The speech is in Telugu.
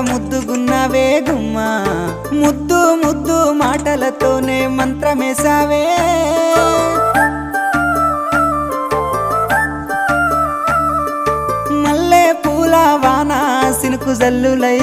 ముద్దుగున్నావే గుమ్మా ముద్దు ముద్దు మాటలతోనే మంత్రమేసావే మల్లె పూల వాన సినుకు జల్లులై